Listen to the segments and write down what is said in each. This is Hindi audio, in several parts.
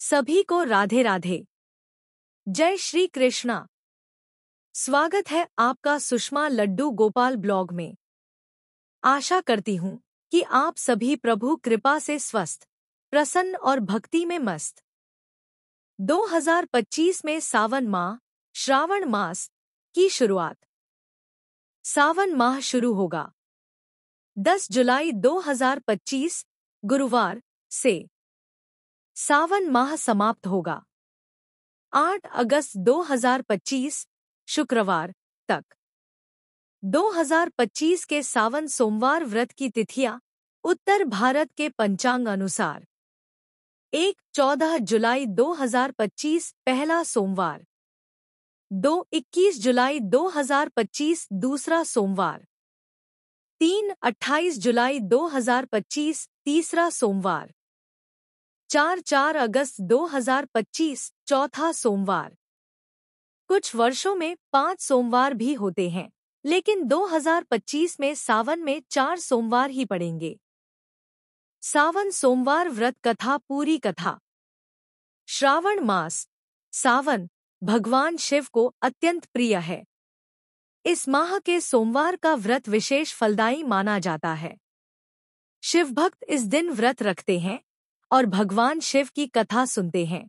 सभी को राधे राधे। जय श्री कृष्णा। स्वागत है आपका सुषमा लड्डू गोपाल ब्लॉग में। आशा करती हूँ कि आप सभी प्रभु कृपा से स्वस्थ, प्रसन्न और भक्ति में मस्त। 2025 में सावन माह, श्रावण मास की शुरुआत। सावन माह शुरू होगा 10 जुलाई 2025 गुरुवार से। सावन माह समाप्त होगा 8 अगस्त 2025 शुक्रवार तक। 2025 के सावन सोमवार व्रत की तिथियां उत्तर भारत के पंचांग अनुसार 1-14 जुलाई 2025 पहला सोमवार, 2-21 जुलाई 2025 दूसरा सोमवार, 3-28 जुलाई 2025 तीसरा सोमवार, 4 अगस्त 2025 चौथा सोमवार। कुछ वर्षों में 5 सोमवार भी होते हैं, लेकिन 2025 में सावन में 4 सोमवार ही पड़ेंगे। सावन सोमवार व्रत कथा। पूरी कथा। श्रावण मास, सावन भगवान शिव को अत्यंत प्रिय है। इस माह के सोमवार का व्रत विशेष फलदायी माना जाता है। शिव भक्त इस दिन व्रत रखते हैं और भगवान शिव की कथा सुनते हैं।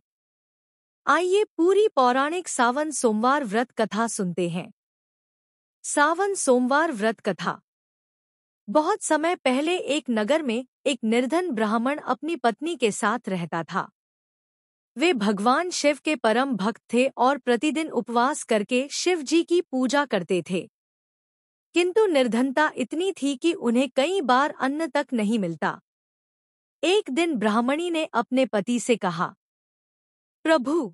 आइए पूरी पौराणिक सावन सोमवार व्रत कथा सुनते हैं। सावन सोमवार व्रत कथा। बहुत समय पहले एक नगर में एक निर्धन ब्राह्मण अपनी पत्नी के साथ रहता था। वे भगवान शिव के परम भक्त थे और प्रतिदिन उपवास करके शिव जी की पूजा करते थे। किंतु निर्धनता इतनी थी कि उन्हें कई बार अन्न तक नहीं मिलता। एक दिन ब्राह्मणी ने अपने पति से कहा, प्रभु,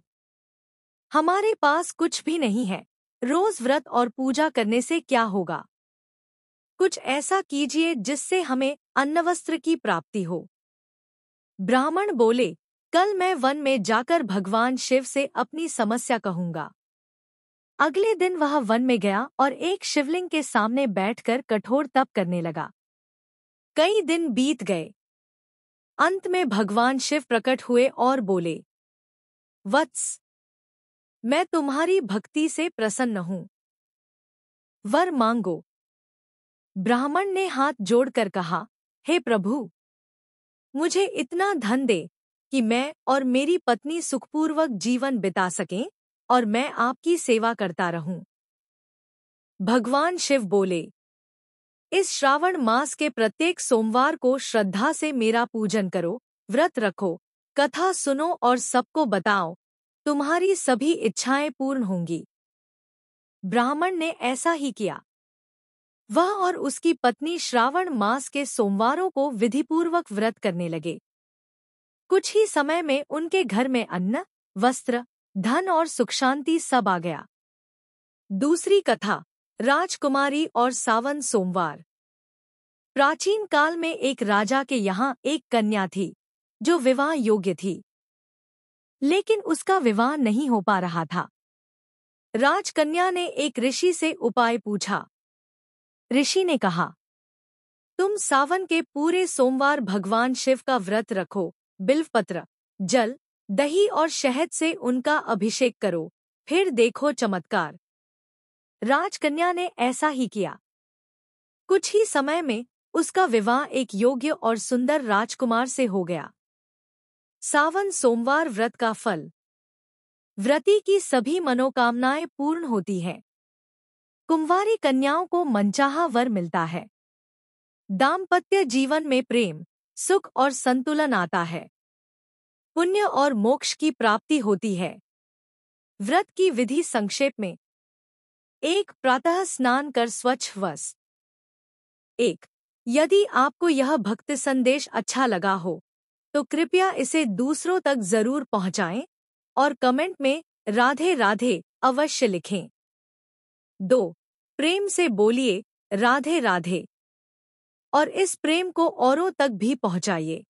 हमारे पास कुछ भी नहीं है, रोज व्रत और पूजा करने से क्या होगा? कुछ ऐसा कीजिए जिससे हमें अन्नवस्त्र की प्राप्ति हो। ब्राह्मण बोले, कल मैं वन में जाकर भगवान शिव से अपनी समस्या कहूंगा। अगले दिन वह वन में गया और एक शिवलिंग के सामने बैठकर कठोर तप करने लगा। कई दिन बीत गए। अंत में भगवान शिव प्रकट हुए और बोले, वत्स, मैं तुम्हारी भक्ति से प्रसन्न हूँ, वर मांगो। ब्राह्मण ने हाथ जोड़कर कहा, हे प्रभु, मुझे इतना धन दे कि मैं और मेरी पत्नी सुखपूर्वक जीवन बिता सकें और मैं आपकी सेवा करता रहूं। भगवान शिव बोले, इस श्रावण मास के प्रत्येक सोमवार को श्रद्धा से मेरा पूजन करो, व्रत रखो, कथा सुनो और सबको बताओ, तुम्हारी सभी इच्छाएं पूर्ण होंगी। ब्राह्मण ने ऐसा ही किया। वह और उसकी पत्नी श्रावण मास के सोमवारों को विधिपूर्वक व्रत करने लगे। कुछ ही समय में उनके घर में अन्न, वस्त्र, धन और सुख शांति सब आ गया। दूसरी कथा। राजकुमारी और सावन सोमवार। प्राचीन काल में एक राजा के यहाँ एक कन्या थी जो विवाह योग्य थी, लेकिन उसका विवाह नहीं हो पा रहा था। राजकन्या ने एक ऋषि से उपाय पूछा। ऋषि ने कहा, तुम सावन के पूरे सोमवार भगवान शिव का व्रत रखो, बिल्वपत्र, जल, दही और शहद से उनका अभिषेक करो, फिर देखो चमत्कार। राजकन्या ने ऐसा ही किया। कुछ ही समय में उसका विवाह एक योग्य और सुंदर राजकुमार से हो गया। सावन सोमवार व्रत का फल। व्रती की सभी मनोकामनाएं पूर्ण होती हैं। कुंवारी कन्याओं को मनचाहा वर मिलता है। दाम्पत्य जीवन में प्रेम, सुख और संतुलन आता है। पुण्य और मोक्ष की प्राप्ति होती है। व्रत की विधि संक्षेप में। 1. प्रातः स्नान कर स्वच्छ वस्त्र। 1. यदि आपको यह भक्ति संदेश अच्छा लगा हो तो कृपया इसे दूसरों तक जरूर पहुंचाएं और कमेंट में राधे राधे अवश्य लिखें। 2. प्रेम से बोलिए राधे राधे और इस प्रेम को औरों तक भी पहुंचाइए।